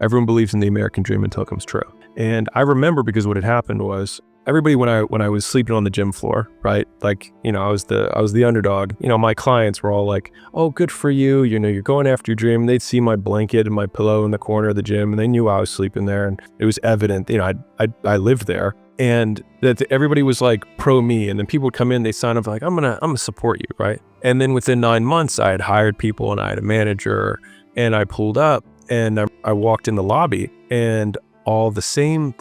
Everyone believes in the American dream until it comes true. And I remember, because what had happened was, everybody, when I was sleeping on the gym floor, right? Like, you know, I was the underdog. You know, my clients were all like, "Oh, good for you. You know, you're going after your dream." They'd see my blanket and my pillow in the corner of the gym, and they knew I was sleeping there, and it was evident. You know, I lived there, and that everybody was like pro me. And then people would come in, they sign up like, I'm gonna support you, right? And then within 9 months, I had hired people and I had a manager, and I pulled up and I walked in the lobby, and all the same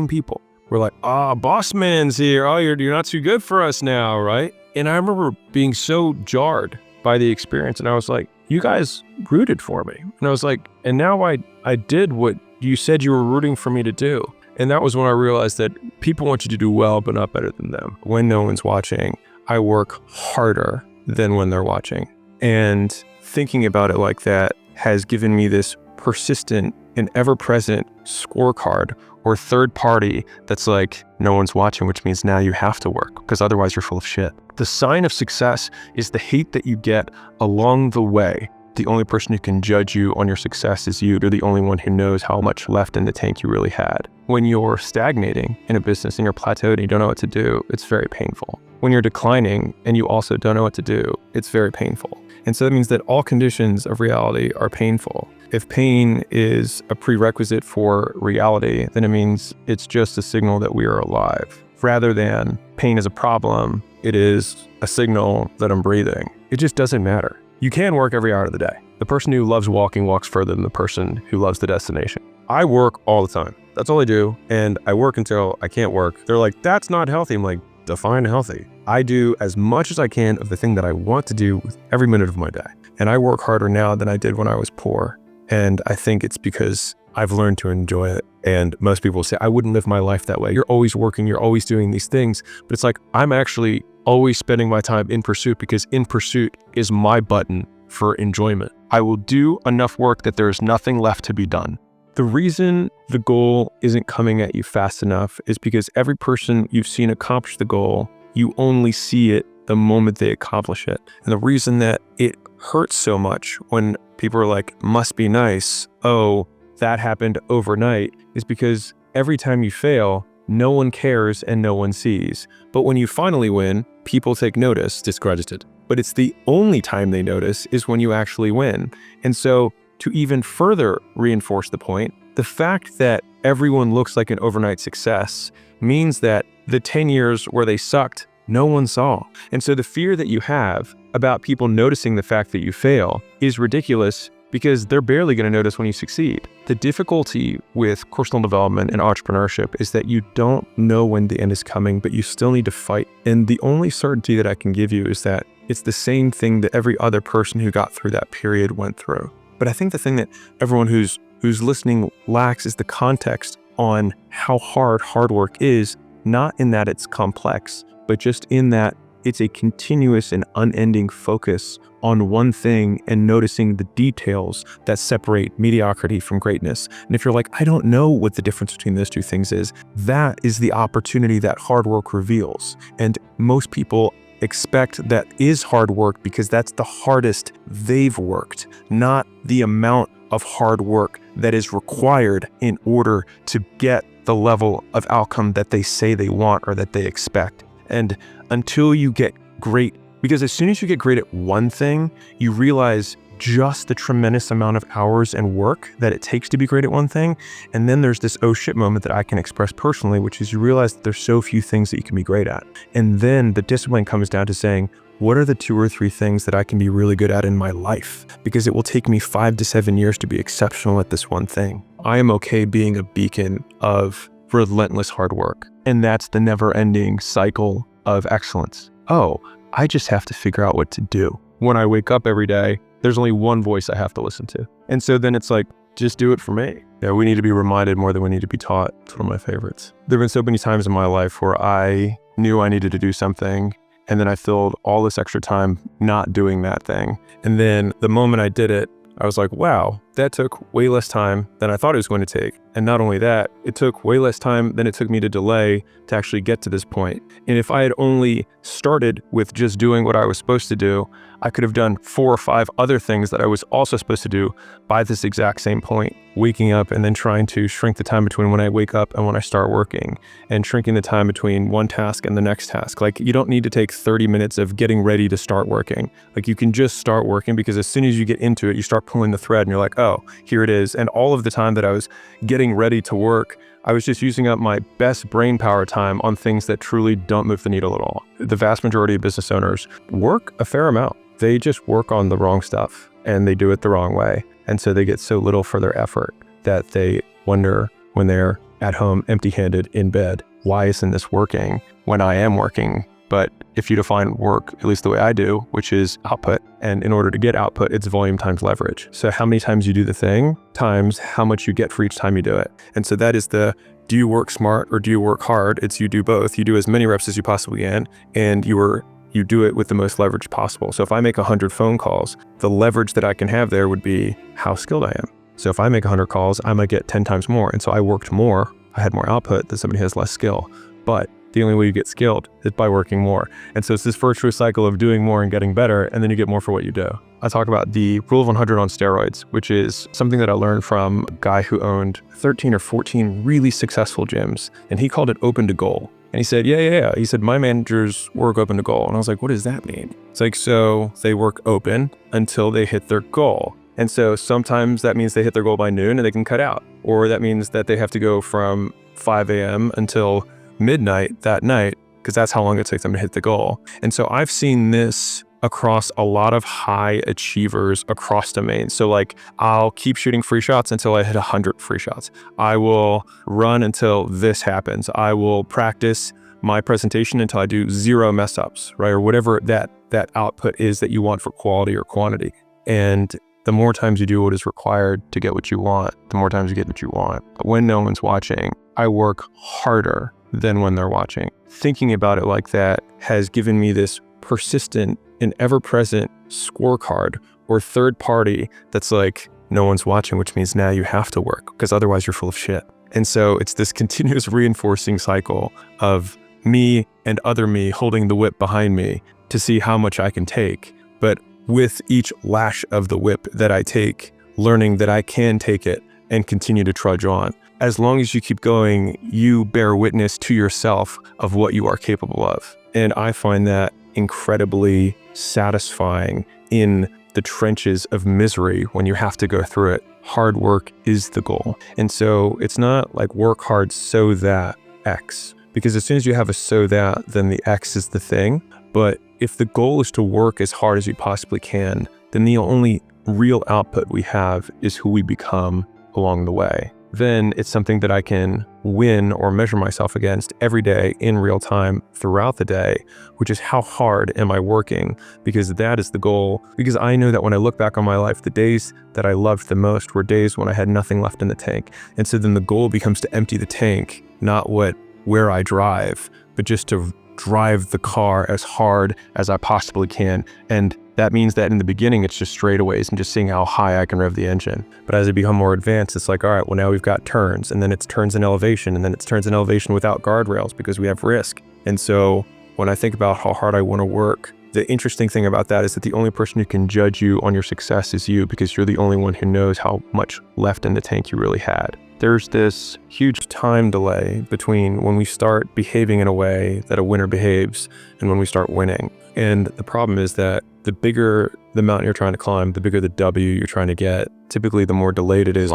people were like, "Ah, boss man's here. Oh, you're not too good for us now," right? And I remember being so jarred by the experience, and I was like, "You guys rooted for me." And I was like, "And now I did what you said you were rooting for me to do." And that was when I realized that people want you to do well, but not better than them. When no one's watching, I work harder than when they're watching. And thinking about it like that has given me this persistent and ever-present scorecard or third party that's like, no one's watching, which means now you have to work, because otherwise you're full of shit. The sign of success is the hate that you get along the way. The only person who can judge you on your success is you. You're the only one who knows how much left in the tank you really had. When you're stagnating in a business and you're plateaued and you don't know what to do, it's very painful. When you're declining and you also don't know what to do, it's very painful. And so that means that all conditions of reality are painful. If pain is a prerequisite for reality, then it means it's just a signal that we are alive. Rather than pain is a problem, it is a signal that I'm breathing. It just doesn't matter. You can work every hour of the day. The person who loves walking walks further than the person who loves the destination. I work all the time. That's all I do. And I work until I can't work. They're like, "That's not healthy." I'm like, define healthy. I do as much as I can of the thing that I want to do with every minute of my day. And I work harder now than I did when I was poor. And I think it's because I've learned to enjoy it. And most people say, I wouldn't live my life that way. You're always working, you're always doing these things. But it's like, I'm actually always spending my time in pursuit, because in pursuit is my button for enjoyment. I will do enough work that there is nothing left to be done. The reason the goal isn't coming at you fast enough is because every person you've seen accomplish the goal, you only see it the moment they accomplish it. And the reason that it hurts so much when people are like, must be nice, oh, that happened overnight, is because every time you fail, no one cares and no one sees. But when you finally win, people take notice. Discredited. But it's the only time they notice is when you actually win. And so to even further reinforce the point, the fact that everyone looks like an overnight success means that the 10 years where they sucked, no one saw. And so the fear that you have about people noticing the fact that you fail is ridiculous, because they're barely going to notice when you succeed. The difficulty with personal development and entrepreneurship is that you don't know when the end is coming, but you still need to fight. And the only certainty that I can give you is that it's the same thing that every other person who got through that period went through. But I think the thing that everyone who's listening lacks is the context on how hard work is, not in that it's complex, but just in that it's a continuous and unending focus on one thing and noticing the details that separate mediocrity from greatness. And if you're like, I don't know what the difference between those two things is, that is the opportunity that hard work reveals. And most people expect that is hard work because that's the hardest they've worked, not the amount of hard work that is required in order to get the level of outcome that they say they want or that they expect. And until you get great, because as soon as you get great at one thing, you realize just the tremendous amount of hours and work that it takes to be great at one thing. And then there's this oh shit moment that I can express personally, which is you realize that there's so few things that you can be great at. And then the discipline comes down to saying, what are the 2 or 3 things that I can be really good at in my life? Because it will take me 5 to 7 years to be exceptional at this one thing. I am okay being a beacon of relentless hard work. And that's the never-ending cycle of excellence. Oh, I just have to figure out what to do. When I wake up every day, there's only one voice I have to listen to. And so then it's like, just do it for me. Yeah, we need to be reminded more than we need to be taught. It's one of my favorites. There have been so many times in my life where I knew I needed to do something, and then I filled all this extra time not doing that thing. And then the moment I did it, I was like, wow, that took way less time than I thought it was going to take. And not only that, it took way less time than it took me to delay to actually get to this point. And if I had only started with just doing what I was supposed to do, I could have done 4 or 5 other things that I was also supposed to do by this exact same point. Waking up and then trying to shrink the time between when I wake up and when I start working, and shrinking the time between one task and the next task. Like, you don't need to take 30 minutes of getting ready to start working. Like, you can just start working, because as soon as you get into it, you start pulling the thread and you're like, oh, here it is. And all of the time that I was getting ready to work, I was just using up my best brain power time on things that truly don't move the needle at all. The vast majority of business owners work a fair amount. They just work on the wrong stuff and they do it the wrong way. And so they get so little for their effort that they wonder when they're at home empty-handed in bed, why isn't this working when I am working? But if you define work, at least the way I do, which is output, and in order to get output, it's volume times leverage. So how many times you do the thing times how much you get for each time you do it. And so that is the, do you work smart or do you work hard? It's you do both. You do as many reps as you possibly can, and you do it with the most leverage possible. So if I make 100 phone calls, the leverage that I can have there would be how skilled I am. So if I make 100 calls, I might get 10 times more. And so I worked more, I had more output than somebody who has less skill. But the only way you get skilled is by working more. And so it's this virtuous cycle of doing more and getting better, and then you get more for what you do. I talk about the rule of 100 on steroids, which is something that I learned from a guy who owned 13 or 14 really successful gyms, and he called it open to goal. And he said, yeah. He said, my managers work open to goal. And I was like, what does that mean? It's like, so they work open until they hit their goal. And so sometimes that means they hit their goal by noon and they can cut out. Or that means that they have to go from 5 a.m. until midnight that night, because that's how long it takes them to hit the goal. And so I've seen this across a lot of high achievers across domains. So like, I'll keep shooting free shots until I hit 100 free shots. I will run until this happens. I will practice my presentation until I do 0 mess ups, right? Or whatever that output is that you want for quality or quantity. And the more times you do what is required to get what you want, the more times you get what you want. But when no one's watching, I work harder than when they're watching. Thinking about it like that has given me this persistent and ever-present scorecard or third party that's like, no one's watching, which means now you have to work, because otherwise you're full of shit. And so it's this continuous reinforcing cycle of me and other me holding the whip behind me to see how much I can take. But with each lash of the whip that I take, learning that I can take it and continue to trudge on. As long as you keep going, you bear witness to yourself of what you are capable of. And I find that incredibly satisfying in the trenches of misery when you have to go through it. Hard work is the goal. And so it's not like work hard so that X, because as soon as you have a so that, then the X is the thing. But if the goal is to work as hard as you possibly can, then the only real output we have is who we become along the way. Then it's something that I can win or measure myself against every day in real time throughout the day, which is how hard am I working, because that is the goal. Because I know that when I look back on my life, the days that I loved the most were days when I had nothing left in the tank. And so then the goal becomes to empty the tank, not where I drive, but just to drive the car as hard as I possibly can. And that means that in the beginning, it's just straightaways and just seeing how high I can rev the engine. But as I become more advanced, it's like, all right, well, now we've got turns, and then it's turns in elevation, and then it's turns in elevation without guardrails because we have risk. And so when I think about how hard I want to work, the interesting thing about that is that the only person who can judge you on your success is you, because you're the only one who knows how much left in the tank you really had. There's this huge time delay between when we start behaving in a way that a winner behaves and when we start winning. And the problem is that the bigger the mountain you're trying to climb, the bigger the W you're trying to get. Typically, the more delayed it is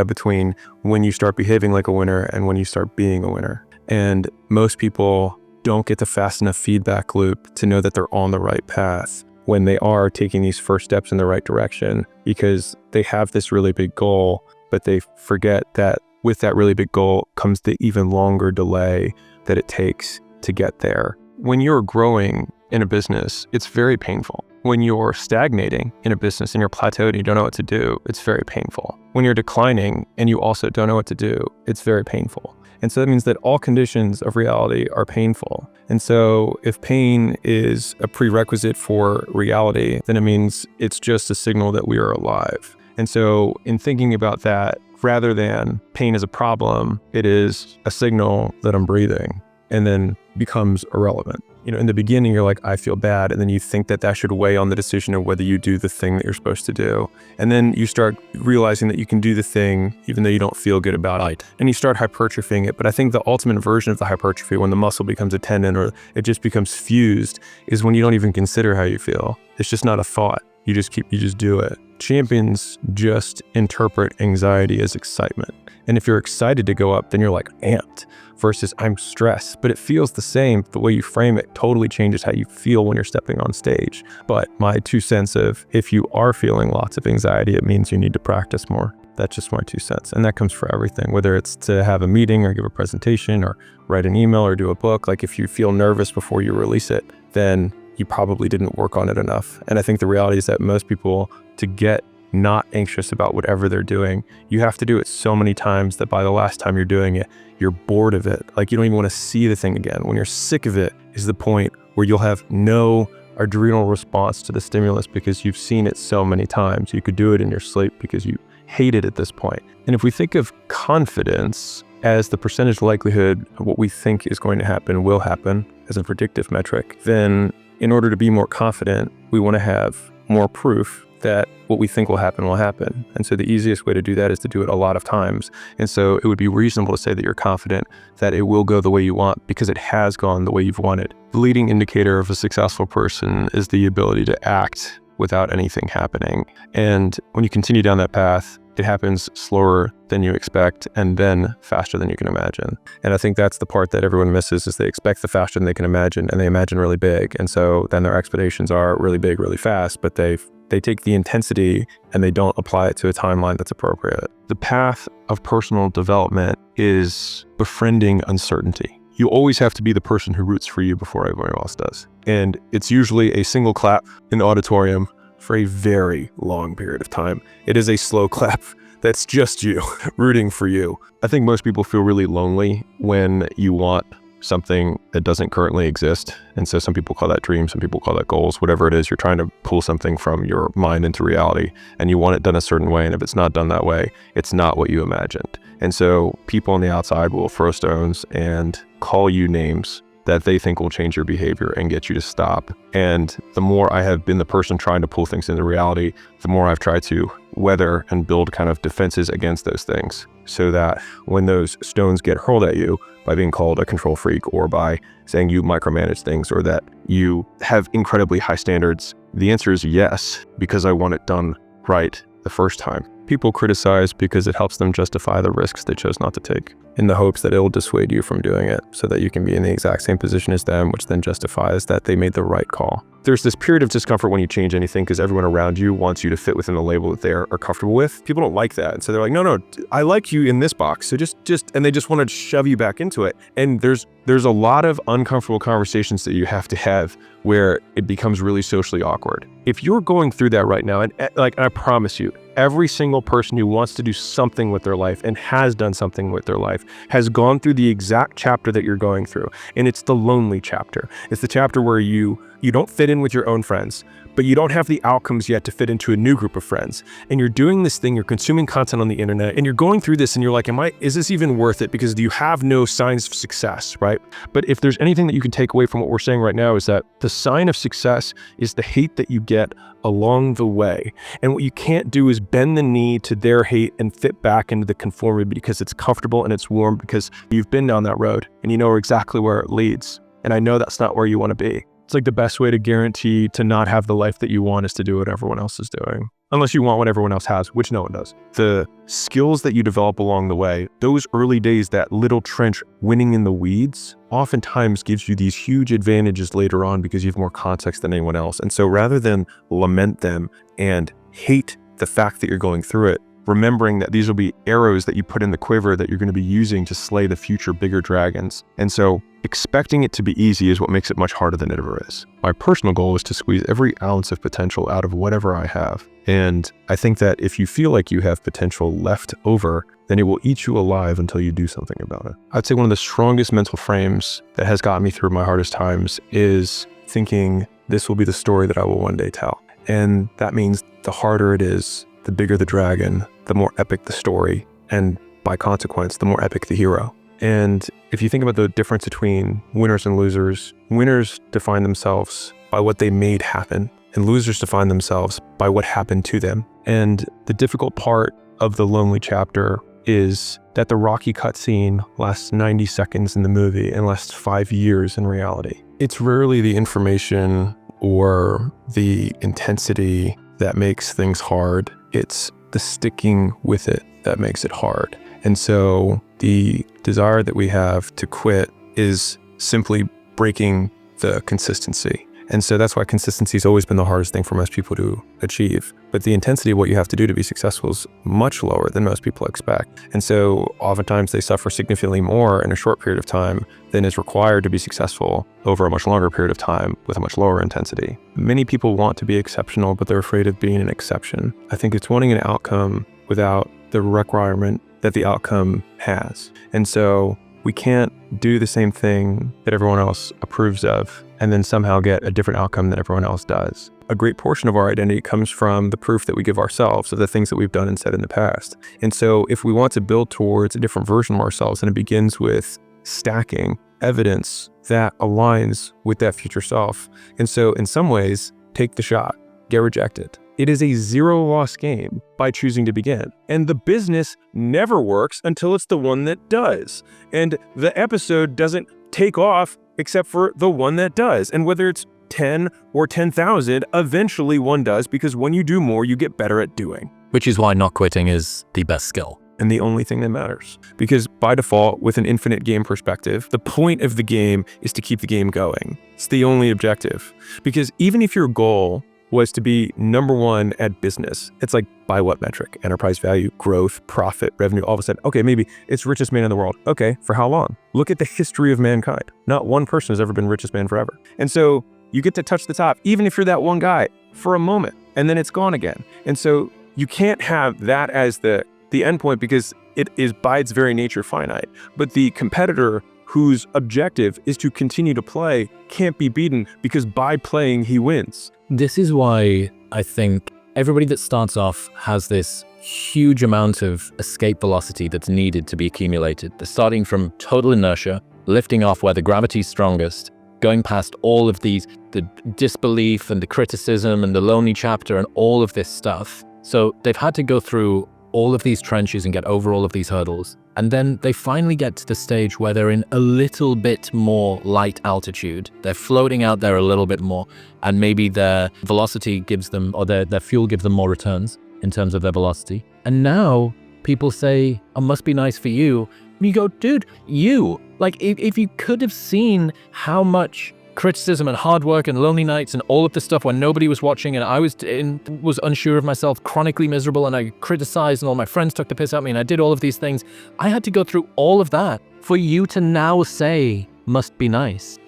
between when you start behaving like a winner and when you start being a winner. And most people don't get the fast enough feedback loop to know that they're on the right path when they are taking these first steps in the right direction, because they have this really big goal, but they forget that with that really big goal comes the even longer delay that it takes to get there. When you're growing in a business, it's very painful. When you're stagnating in a business and you're plateaued and you don't know what to do, it's very painful. When you're declining and you also don't know what to do, it's very painful. And so that means that all conditions of reality are painful. And so if pain is a prerequisite for reality, then it means it's just a signal that we are alive. And so in thinking about that, rather than pain as a problem, it is a signal that I'm breathing, and then becomes irrelevant. In the beginning, you're like, I feel bad. And then you think that that should weigh on the decision of whether you do the thing that you're supposed to do. And then you start realizing that you can do the thing even though you don't feel good about it. And you start hypertrophying it. But I think the ultimate version of the hypertrophy, when the muscle becomes a tendon or it just becomes fused, is when you don't even consider how you feel. It's just not a thought. You just do it. Champions just interpret anxiety as excitement. And if you're excited to go up, then you're like amped, versus I'm stressed. But it feels the same. The way you frame it totally changes how you feel when you're stepping on stage. But my 2 cents of, if you are feeling lots of anxiety, it means you need to practice more. That's just my 2 cents. And that comes for everything, whether it's to have a meeting or give a presentation or write an email or do a book. Like if you feel nervous before you release it, then you probably didn't work on it enough. And I think the reality is that most people, to get not anxious about whatever they're doing, you have to do it so many times that by the last time you're doing it, you're bored of it. Like you don't even want to see the thing again. When you're sick of it is the point where you'll have no adrenal response to the stimulus because you've seen it so many times. You could do it in your sleep because you hate it at this point. And if we think of confidence as the percentage likelihood of what we think is going to happen will happen as a predictive metric, then in order to be more confident, we want to have more proof that what we think will happen will happen. And so the easiest way to do that is to do it a lot of times. And so it would be reasonable to say that you're confident that it will go the way you want because it has gone the way you've wanted. The leading indicator of a successful person is the ability to act without anything happening. And when you continue down that path, it happens slower than you expect and then faster than you can imagine. And I think that's the part that everyone misses, is they expect the faster than they can imagine, and they imagine really big. And so then their expectations are really big, really fast, but they take the intensity and they don't apply it to a timeline that's appropriate. The path of personal development is befriending uncertainty. You always have to be the person who roots for you before everyone else does. And it's usually a single clap in the auditorium for a very long period of time. It is a slow clap that's just you rooting for you. I think most people feel really lonely when you want something that doesn't currently exist. And so some people call that dreams, some people call that goals, whatever it is, you're trying to pull something from your mind into reality and you want it done a certain way. And if it's not done that way, it's not what you imagined. And so people on the outside will throw stones and call you names that they think will change your behavior and get you to stop. And the more I have been the person trying to pull things into reality, the more I've tried to weather and build kind of defenses against those things, so that when those stones get hurled at you by being called a control freak or by saying you micromanage things or that you have incredibly high standards, the answer is yes, because I want it done right the first time. People criticize because it helps them justify the risks they chose not to take, in the hopes that it will dissuade you from doing it so that you can be in the exact same position as them, which then justifies that they made the right call. There's this period of discomfort when you change anything because everyone around you wants you to fit within the label that they are comfortable with. People don't like that. And so they're like, no, I like you in this box. So and they just want to shove you back into it. And there's a lot of uncomfortable conversations that you have to have where it becomes really socially awkward. If you're going through that right now, and I promise you, every single person who wants to do something with their life and has done something with their life has gone through the exact chapter that you're going through. And it's the lonely chapter. It's the chapter where you don't fit in with your own friends, but you don't have the outcomes yet to fit into a new group of friends. And you're doing this thing, you're consuming content on the internet, and you're going through this and you're like, is this even worth it? Because you have no signs of success, right? But if there's anything that you can take away from what we're saying right now, is that the sign of success is the hate that you get along the way. And what you can't do is bend the knee to their hate and fit back into the conformity because it's comfortable and it's warm, because you've been down that road and you know exactly where it leads. And I know that's not where you want to be. It's like the best way to guarantee to not have the life that you want is to do what everyone else is doing. Unless you want what everyone else has, which no one does. The skills that you develop along the way, those early days, that little trench winning in the weeds, oftentimes gives you these huge advantages later on because you have more context than anyone else. And so rather than lament them and hate the fact that you're going through it, remembering that these will be arrows that you put in the quiver that you're going to be using to slay the future bigger dragons. And so expecting it to be easy is what makes it much harder than it ever is. My personal goal is to squeeze every ounce of potential out of whatever I have. And I think that if you feel like you have potential left over, then it will eat you alive until you do something about it. I'd say one of the strongest mental frames that has gotten me through my hardest times is thinking this will be the story that I will one day tell. And that means the harder it is, the bigger the dragon, the more epic the story, and by consequence, the more epic the hero. And if you think about the difference between winners and losers, winners define themselves by what they made happen, and losers define themselves by what happened to them. And the difficult part of the lonely chapter is that the Rocky cutscene lasts 90 seconds in the movie and lasts 5 years in reality. It's rarely the information or the intensity that makes things hard. It's the sticking with it that makes it hard. And so the desire that we have to quit is simply breaking the consistency. And so that's why consistency has always been the hardest thing for most people to achieve. But the intensity of what you have to do to be successful is much lower than most people expect. And so oftentimes they suffer significantly more in a short period of time than is required to be successful over a much longer period of time with a much lower intensity. Many people want to be exceptional, but they're afraid of being an exception. I think it's wanting an outcome without the requirement that the outcome has. And so we can't do the same thing that everyone else approves of and then somehow get a different outcome than everyone else does. A great portion of our identity comes from the proof that we give ourselves of the things that we've done and said in the past. And so if we want to build towards a different version of ourselves, then it begins with stacking evidence that aligns with that future self. And so in some ways, take the shot, get rejected. It is a zero-loss game by choosing to begin. And the business never works until it's the one that does. And the episode doesn't take off except for the one that does. And whether it's 10 or 10,000, eventually one does, because when you do more, you get better at doing. Which is why not quitting is the best skill. And the only thing that matters. Because by default, with an infinite game perspective, the point of the game is to keep the game going. It's the only objective. Because even if your goal was to be number one at business, it's like, by what metric? Enterprise value, growth, profit, revenue, all of a sudden, okay, maybe it's richest man in the world. Okay, for how long? Look at the history of mankind. Not one person has ever been richest man forever. And so you get to touch the top, even if you're that one guy, for a moment, and then it's gone again. And so you can't have that as the end point, because it is by its very nature finite. But the competitor whose objective is to continue to play can't be beaten, because by playing, he wins. This is why I think everybody that starts off has this huge amount of escape velocity that's needed to be accumulated. They're starting from total inertia, lifting off where the gravity's strongest, going past all of these, the disbelief and the criticism and the lonely chapter and all of this stuff. So they've had to go through all of these trenches and get over all of these hurdles. And then they finally get to the stage where they're in a little bit more light altitude. They're floating out there a little bit more, and maybe their velocity gives them, or their fuel gives them more returns in terms of their velocity. And now people say, "Oh, must be nice for you." And you go, dude, if you could have seen how much criticism and hard work and lonely nights and all of the stuff when nobody was watching and I was unsure of myself, chronically miserable, and I criticized and all my friends took the piss out of me and I did all of these things. I had to go through all of that for you to now say, must be nice.